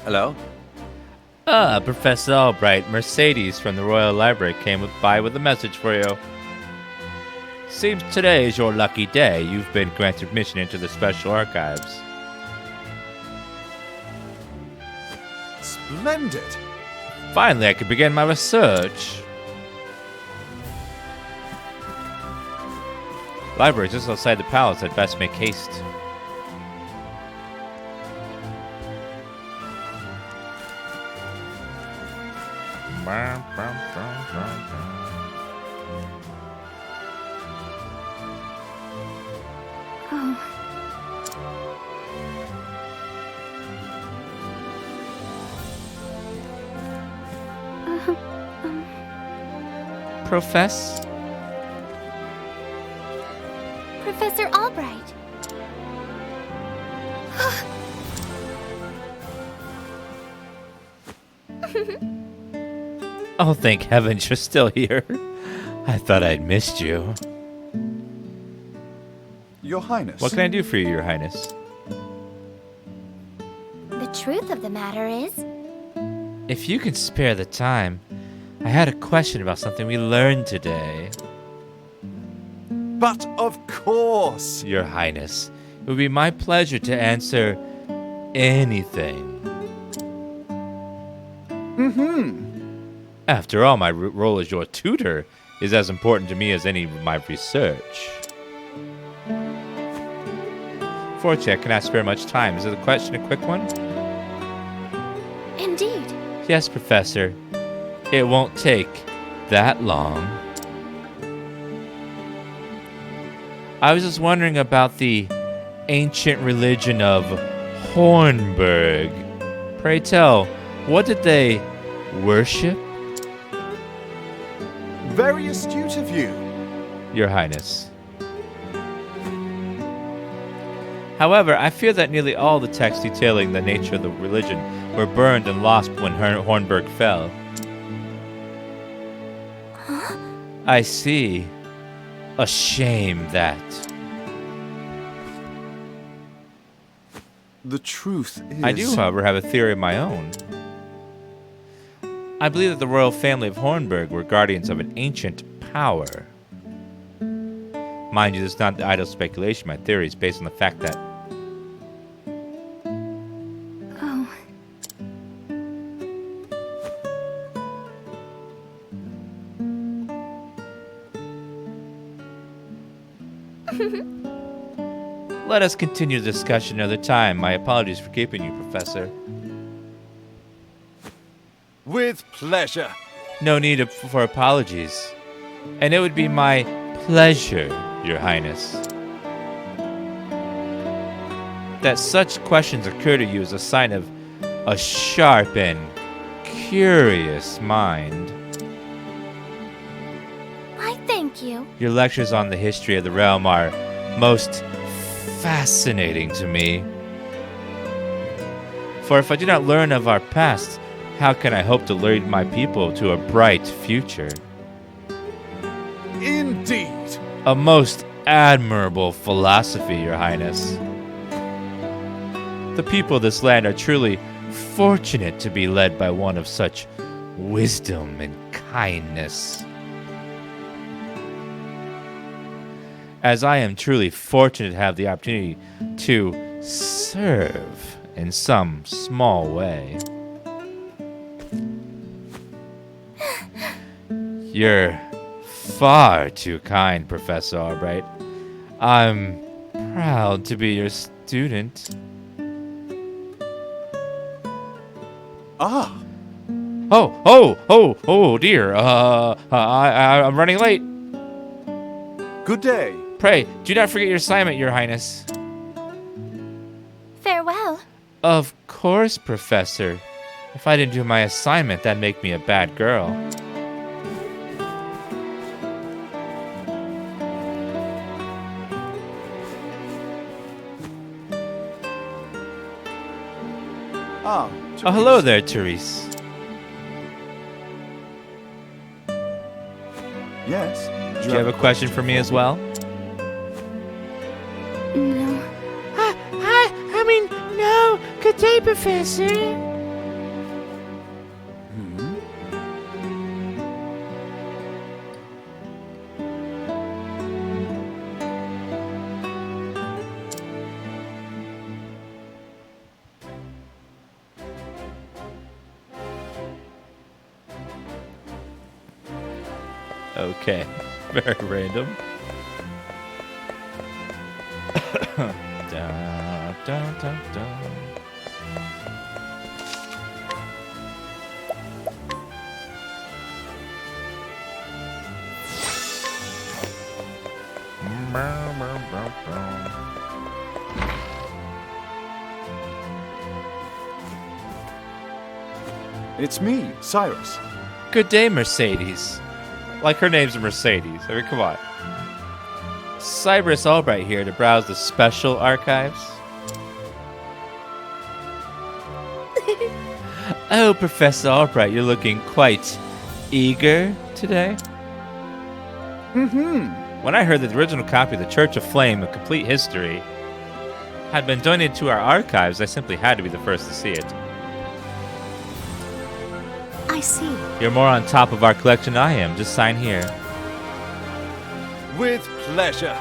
Hello? Professor Albright, Mercedes from the Royal Library came by with a message for you. Seems today is your lucky day. You've been granted admission into the Special Archives. Splendid! Finally, I can begin my research. Library just outside the palace. I'd best make haste. Profess? Professor Albright. Oh, thank heavens you're still here. I thought I'd missed you. Your Highness. What can I do for you, Your Highness? The truth of the matter is, If you can spare the time, I had a question about something we learned today. But of course! Your Highness, it would be my pleasure to answer anything. After all, my role as your tutor is as important to me as any of my research. Fortunately, I cannot spare much time. Is the question a quick one? indeed. Yes, Professor. It won't take that long. I was just wondering about the ancient religion of Hornburg. Pray tell, what did they worship? Very astute of you. Your Highness. However, I fear that nearly all the texts detailing the nature of the religion were burned and lost when Hornburg fell. Huh? I see. A shame that. The truth is... I do, however, have a theory of my own. I believe that the royal family of Hornburg were guardians of an ancient power. Mind you, this is not idle speculation. My theory is based on the fact that Oh. Let us continue the discussion another time. My apologies for keeping you, Professor. With pleasure. No need for apologies. And it would be my pleasure, Your Highness, that such questions occur to you is a sign of a sharp and curious mind. I thank you. Your lectures on the history of the realm are most fascinating to me. For if I do not learn of our past, how can I hope to lead my people to a bright future? Indeed. A most admirable philosophy, Your Highness. The people of this land are truly fortunate to be led by one of such wisdom and kindness. As I am truly fortunate to have the opportunity to serve in some small way. You're far too kind, Professor Albright. I'm proud to be your student. Ah, Oh dear. I'm running late. good day. Pray, do not forget your assignment, Your Highness. Farewell. Of course, Professor. If I didn't do my assignment, that'd make me a bad girl. Ah, Oh, hello there, Therese. Yes. Do you have a question for me as well? No. No. Good day, Professor. Okay. Very random. Dun, dun, dun, dun. It's me, Cyrus. Good day, Mercedes. Like her name's Mercedes. I mean, come on. Cyrus Albright here to browse the special archives. Oh, Professor Albright, you're looking quite eager today. Mm-hmm. When I heard that the original copy of the Church of Flame, A Complete History, had been donated to our archives, I simply had to be the first to see it. I see. You're more on top of our collection than I am. Just sign here. With pleasure.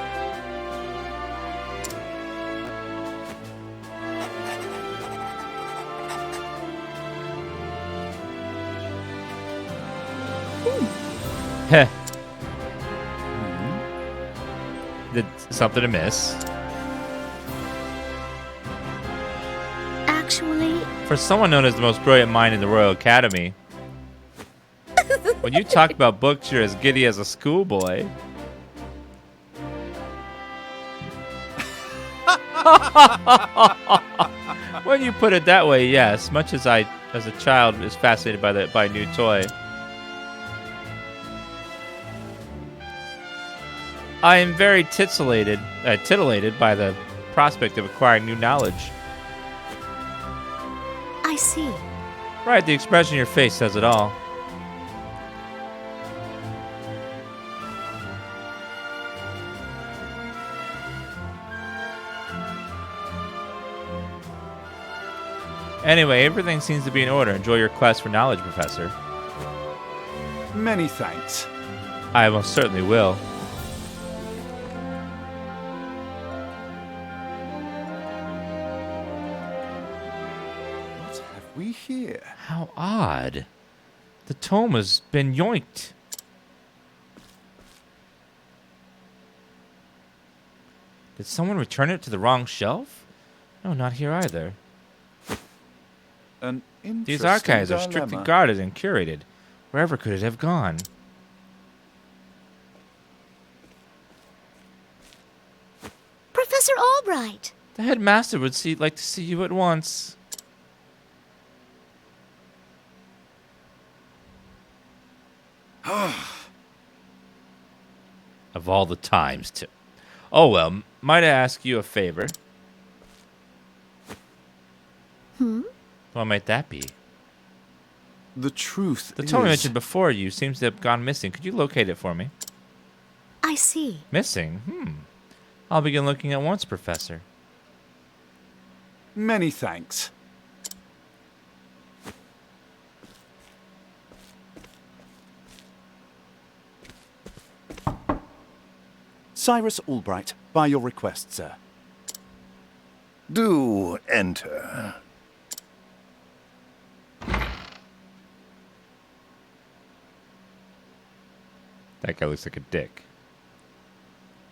Heh. Did something to miss. Actually, For someone known as the most brilliant mind in the Royal Academy, when you talk about books, you're as giddy as a schoolboy. When you put it that way, yes. Much as I, as a child, is fascinated by a new toy. I am very titillated by the prospect of acquiring new knowledge. I see. Right, the expression on your face says it all. Anyway, everything seems to be in order. Enjoy your quest for knowledge, Professor. Many thanks. I most certainly will. What have we here? How odd. The tome has been yoinked. Did someone return it to the wrong shelf? No, not here either. An interesting These archives are strictly dilemma. guarded and curated. Wherever could it have gone? Professor Albright. The headmaster would like to see you at once. Of all the times to... Oh well, might I ask you a favor? What might that be? The truth The is... tome I mentioned before you seems to have gone missing. Could you locate it for me? I see. Missing? I'll begin looking at once, Professor. Many thanks. Cyrus Albright, by your request, sir. Do enter. That guy looks like a dick.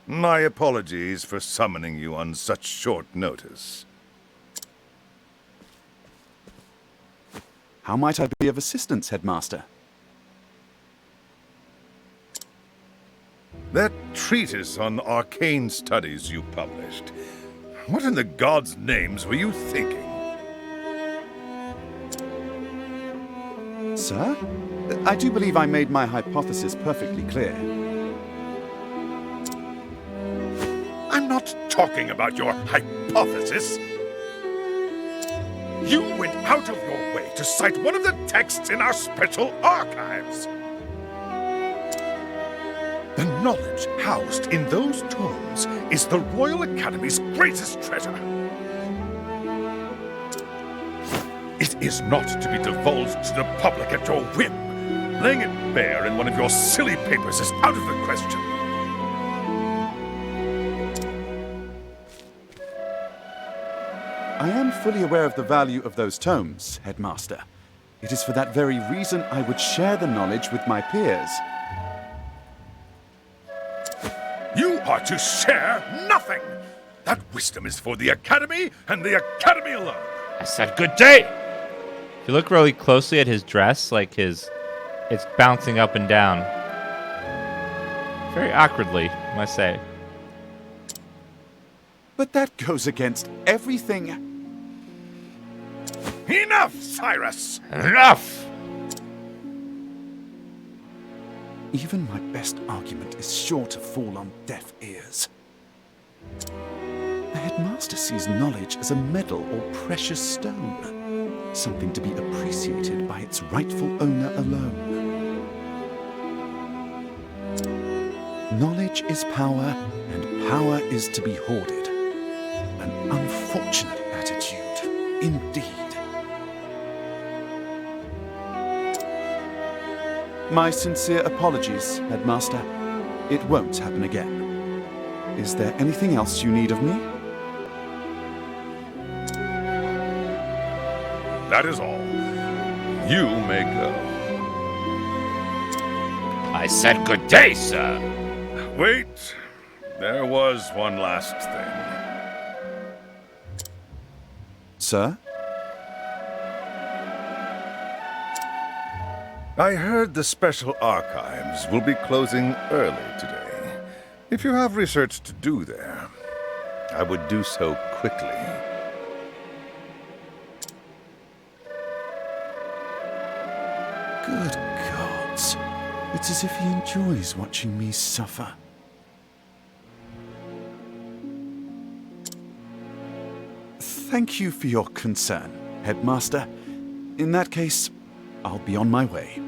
My apologies for summoning you on such short notice. How might I be of assistance, Headmaster? That treatise on arcane studies you published. What in the gods' names were you thinking? Sir? I do believe I made my hypothesis perfectly clear. I'm not talking about your hypothesis. You went out of your way to cite one of the texts in our special archives. The knowledge housed in those tomes is the Royal Academy's greatest treasure. It is not to be divulged to the public at your whim. Laying it bare in one of your silly papers is out of the question. I am fully aware of the value of those tomes, Headmaster. It is for that very reason I would share the knowledge with my peers. are to share nothing. That wisdom is for the Academy and the Academy alone. I said good day. If you look really closely at his dress, like it's bouncing up and down. Very awkwardly, I must say. But that goes against everything. Enough, Cyrus! Enough! Even my best argument is sure to fall on deaf ears. The headmaster sees knowledge as a medal or precious stone, something to be appreciated by its rightful owner alone. Knowledge is power, and power is to be hoarded. An unfortunate attitude, indeed. My sincere apologies, Headmaster. It won't happen again. Is there anything else you need of me? That is all. You may go. I said good day, sir. Wait. There was one last thing. Sir? I heard the Special Archives will be closing early today. If you have research to do there, I would do so quickly. Good gods. It's as if he enjoys watching me suffer. Thank you for your concern, Headmaster. In that case, I'll be on my way.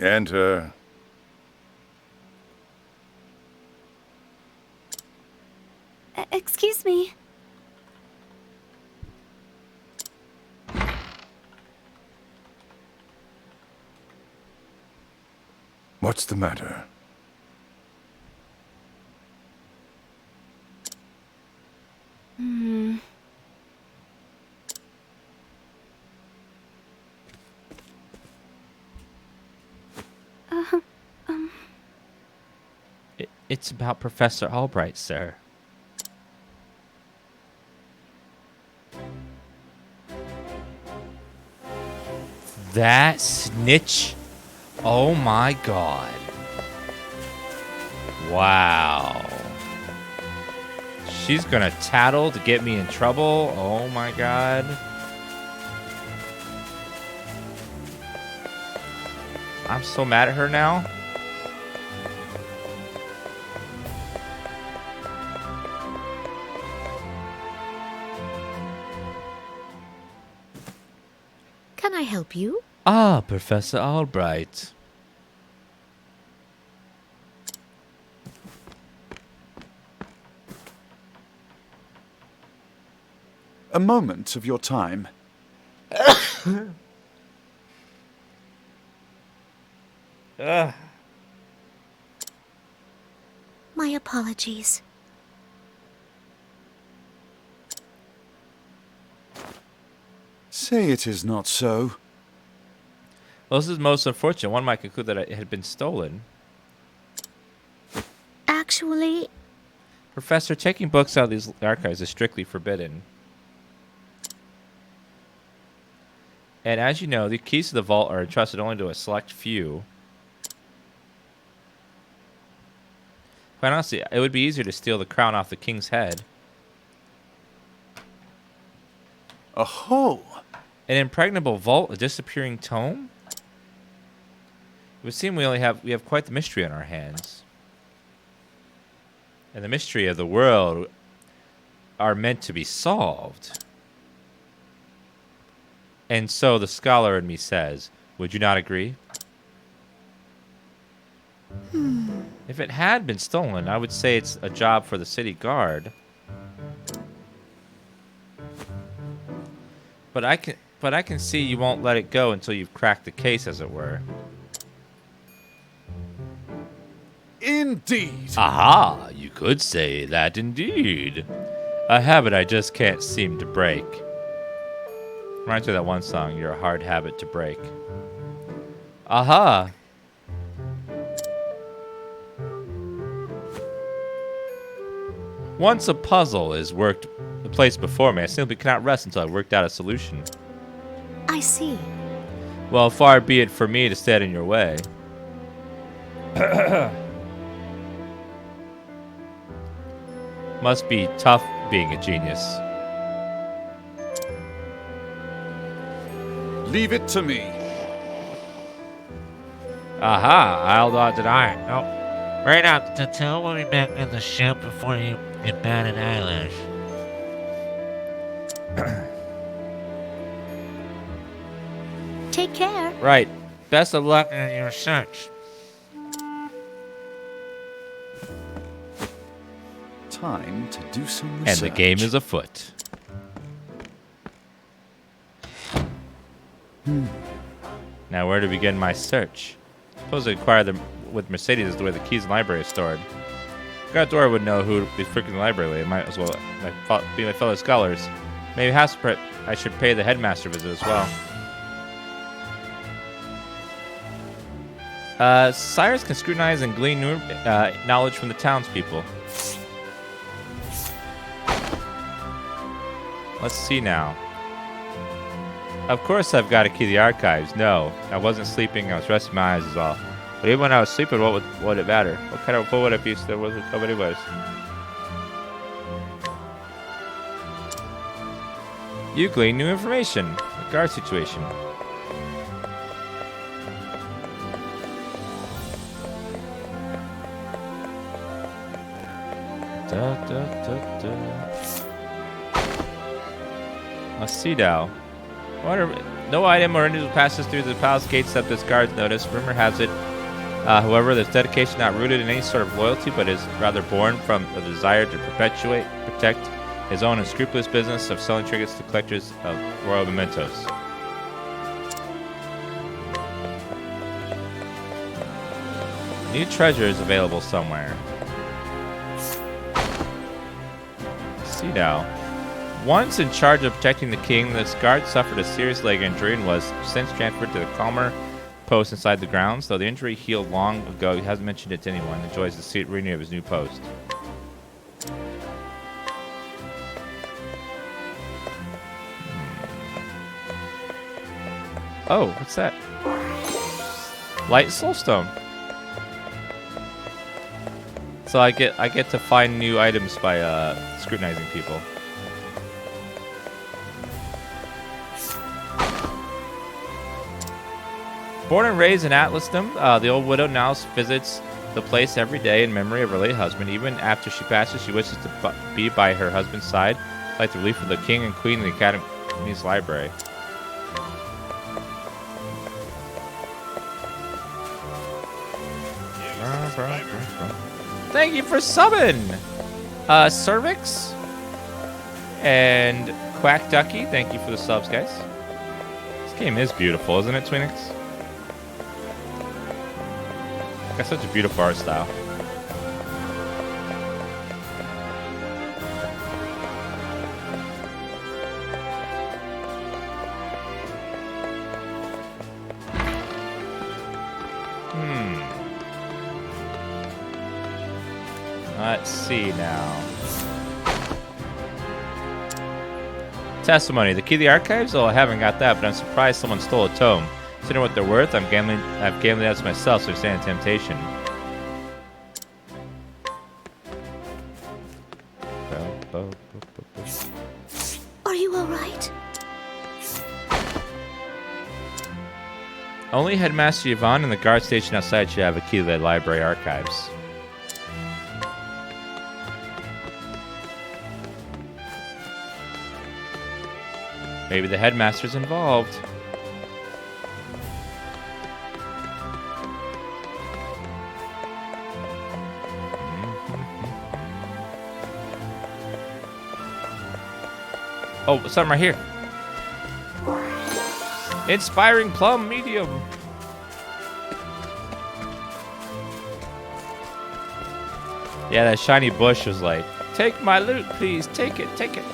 Enter. Excuse me. What's the matter? It's about Professor Albright, sir. That snitch? Oh my god. Wow. She's gonna tattle to get me in trouble. Oh my god. I'm so mad at her now. Can I help you? Ah, Professor Albright. A moment of your time. My apologies. Say it is not so. Well, this is most unfortunate. One might conclude that it had been stolen. Actually, Professor, taking books out of these archives is strictly forbidden. And as you know, the keys to the vault are entrusted only to a select few. Quite honestly, it would be easier to steal the crown off the king's head. Aho! An impregnable vault, a disappearing tome? It would seem we have quite the mystery on our hands. And the mystery of the world are meant to be solved. And so the scholar in me says, would you not agree? If it had been stolen, I would say it's a job for the city guard. But I can see you won't let it go until you've cracked the case, as it were. Indeed! Aha! You could say that indeed. A habit I just can't seem to break. Reminds me of that one song, You're a Hard Habit to Break. Aha! Once a puzzle is placed before me, I simply cannot rest until I've worked out a solution. I see. Well, far be it for me to stand in your way. Must be tough being a genius. Leave it to me. Aha! I'll not deny it. Nope. Right now, to tell we'll be back in the ship before you get bat an eyelash. Take care. Right. Best of luck. In your search. Time to do some And research. the game is afoot. Now, where to begin my search? Suppose I inquire them with Mercedes as to where the keys in the library are stored. Dora would know who is freaking the library. It might as well be my fellow scholars. Maybe I should pay the headmaster a visit as well. Sires can scrutinize and glean new knowledge from the townspeople. Let's see now. Of course I've got to key the archives. No, I wasn't sleeping. I was resting my eyes is all. But even when I was sleeping, what would it matter? What would it be if there wasn't nobody was? You glean new information. The guard situation. Let's see now. No item or individual passes through the palace gates except this guard's notice. Rumor has it, however, this dedication not rooted in any sort of loyalty, but is rather born from a desire to protect his own unscrupulous business of selling trinkets to collectors of royal mementos. New treasure is available somewhere. Let's see now. Once in charge of protecting the king, this guard suffered a serious leg injury and was since transferred to the calmer post inside the grounds. Though the injury healed long ago, he hasn't mentioned it to anyone. Enjoys the scenery of his new post. Oh, what's that? Light soulstone. So I get to find new items by scrutinizing people. Born and raised in Atlasdom, the old widow now visits the place every day in memory of her late husband. Even after she passes, she wishes to be by her husband's side, like the relief of the king and queen in the Academy's library. Thank you for subbing, Cervix and Quack Ducky. Thank you for the subs, guys. This game is beautiful, isn't it, Twinix? Got such a beautiful art style. Let's see now. Testimony. The key to the archives? Oh, I haven't got that, but I'm surprised someone stole a tome. Considering what they're worth, I've gambling odds myself, so I stand a temptation. Are you all right? Only Headmaster Yvonne and the guard station outside should have a key to the library archives. Maybe the headmaster's involved. Oh, something right here. Inspiring plum medium. Yeah, that shiny bush was like, take my loot, please. Take it, take it.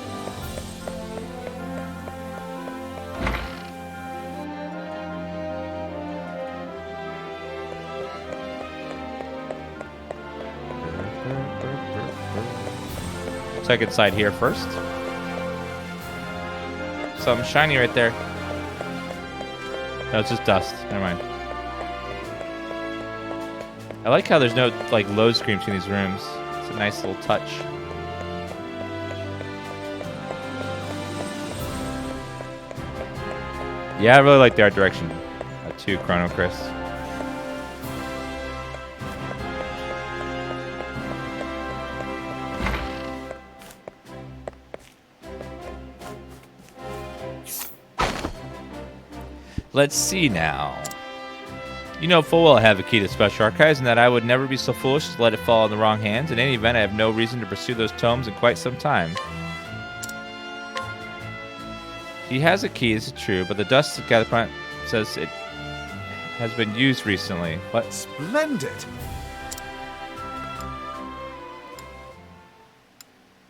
Second side here first. Something shiny right there. No, it's just dust. Never mind. I like how there's no like load screens in these rooms. It's a nice little touch. Yeah, I really like the art direction too, Chrono Chris. Let's see now. You know full well I have a key to Special Archives and that I would never be so foolish as to let it fall in the wrong hands. In any event, I have no reason to pursue those tomes in quite some time. He has a key, this is true, but the dust gathered upon it says it has been used recently. What? Splendid!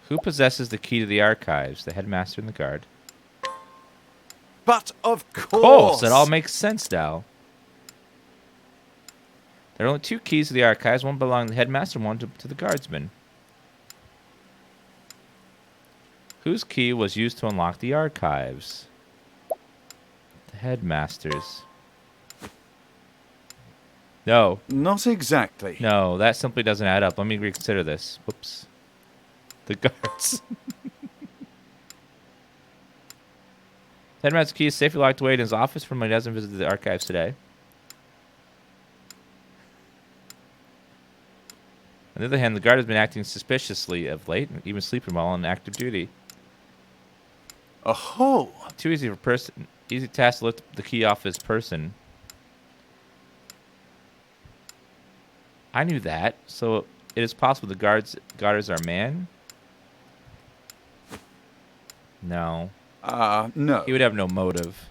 Who possesses the key to the archives? The headmaster and the guard. But of Course, course! it all makes sense now. There are only 2 keys to the archives. One belongs to the headmaster and one to the guardsman. Whose key was used to unlock the archives? The headmaster's. No. Not exactly. No, that simply doesn't add up. Let me reconsider this. Whoops. The guards. Headmaster's key is safely locked away in his office from when he doesn't visit the archives today. On the other hand, the guard has been acting suspiciously of late, and even sleeping while on active duty. Oh, Too easy easy task to lift the key off his person. I knew that, so it is possible the guard is our man? No. no. He would have no motive.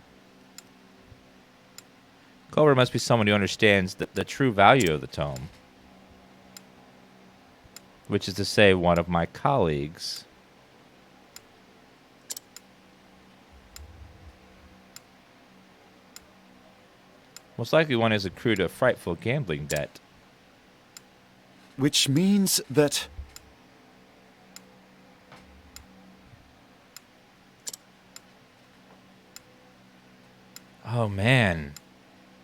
Culver must be someone who understands the true value of the tome. Which is to say, one of my colleagues. Most likely one has accrued a frightful gambling debt. Which means that... Oh, man.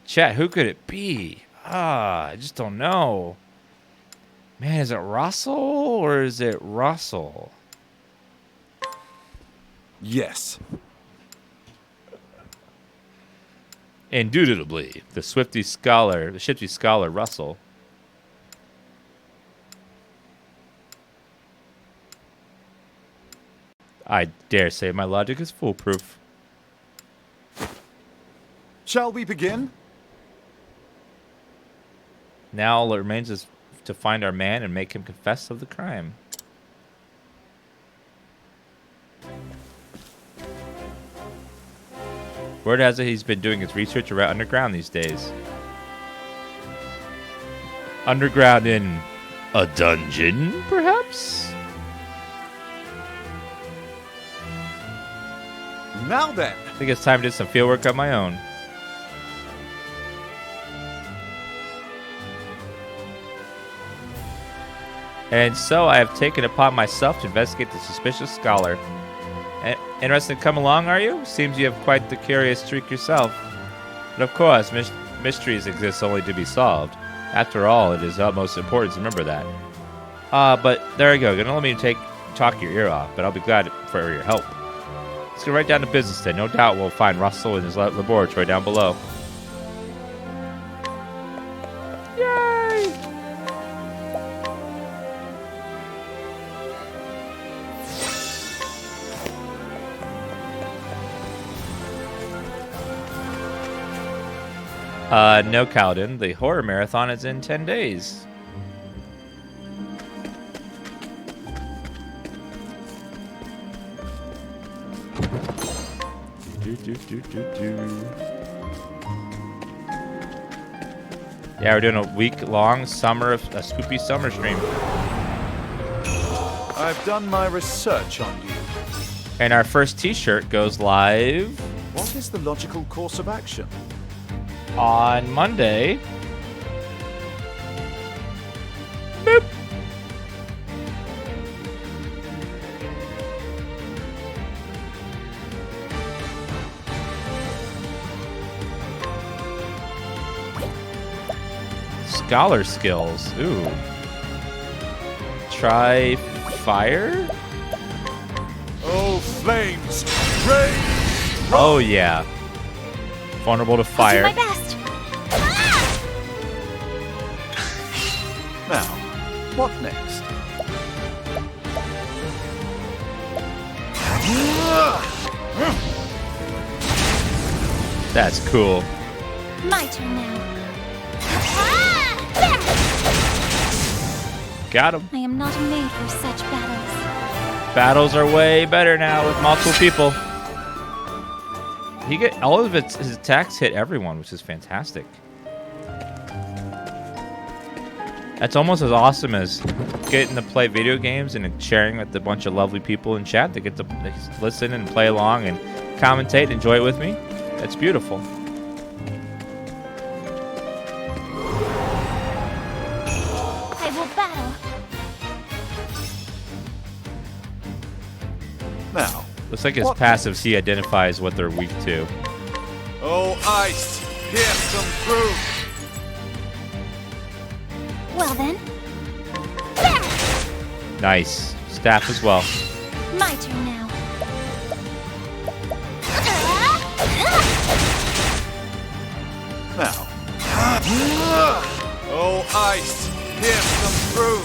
Chat, who could it be? I just don't know. Man, is it Russell or is it Russell? Yes. Indubitably, the shifty scholar Russell. I dare say my logic is foolproof. Shall we begin? Now all that remains is to find our man and make him confess of the crime. Word has it he's been doing his research around underground these days. Underground in a dungeon, perhaps? Now then. I think it's time to do some fieldwork on my own. And so I have taken upon myself to investigate the suspicious scholar. Interested to come along, are you? Seems you have quite the curious streak yourself. But of course, mysteries exist only to be solved. After all, it is of utmost importance to remember that. But there you go. You're gonna let me talk your ear off, but I'll be glad for your help. Let's get right down to business then. No doubt we'll find Russell in his laboratory down below. Yay! No, Cowden. The horror marathon is in 10 days. Yeah, we're doing a week-long spoopy summer stream. I've done my research on you. And our first t-shirt goes live What is the logical course of action? on Monday. Boop. Scholar skills. Ooh. Try fire? Oh, flames! Rage! Oh, yeah. Vulnerable to I'll do fire. my best. Now, what next? That's cool. My turn now. Got him. I am not made for such battles. Battles are way better now with multiple people. He get all of his attacks hit everyone, which is fantastic. That's almost as awesome as getting to play video games and sharing with a bunch of lovely people in chat that get to listen and play along and commentate and enjoy it with me. That's beautiful. I will battle. Now, Looks like his What passives, he identifies what they're weak to. Oh, ice! Pierce them through! Well then, Nice. Staff as well. my turn now. now, Oh, ice! Pierce them through!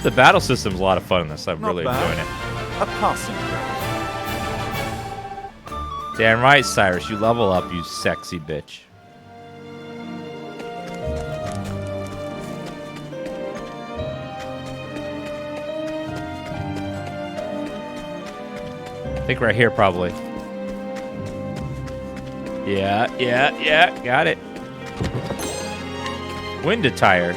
The battle system's a lot of fun in this. I'm not really bad. enjoying it. A passing grade. Damn right, Cyrus. You level up, you sexy bitch. I think right here, probably. Yeah. Got it. Wind attire.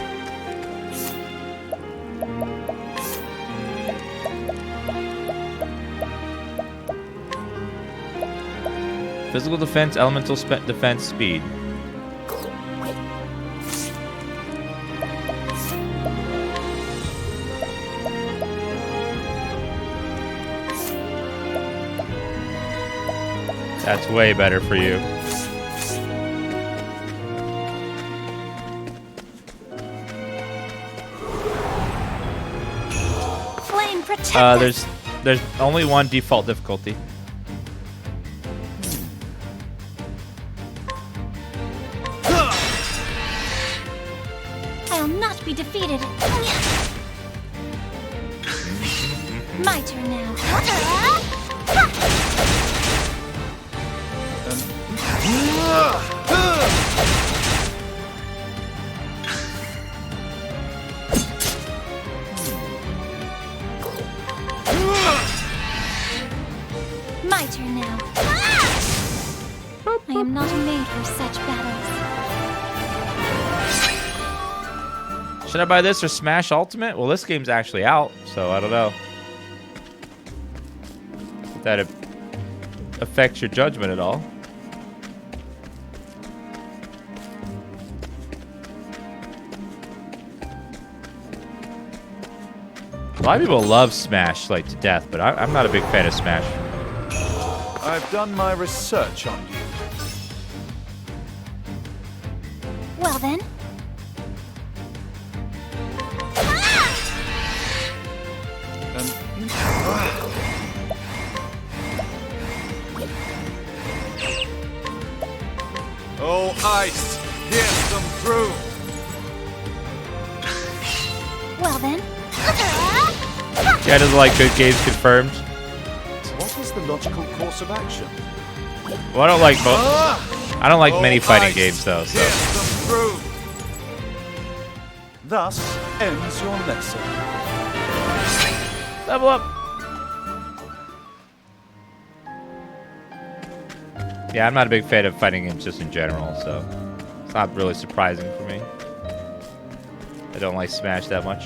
Physical defense, elemental defense, speed. That's way better for you. Flame protect us. There's only one default difficulty. I'll not be defeated. My turn now. My turn now. I am not made for such battles. Should I buy this or Smash Ultimate? Well, this game's actually out, so I don't know. If that affects your judgment at all. A lot of people love Smash like to death, but I'm not a big fan of Smash. I've done my research on you. Well then. Oh, ice! Pierce them through! Well then. Yeah, doesn't like good games confirmed. What is the logical course of action? Well, I don't like many fighting games though. So Pierce them through! Thus ends your lesson. level up. Yeah, I'm not a big fan of fighting games just in general, so it's not really surprising for me. I don't like Smash that much.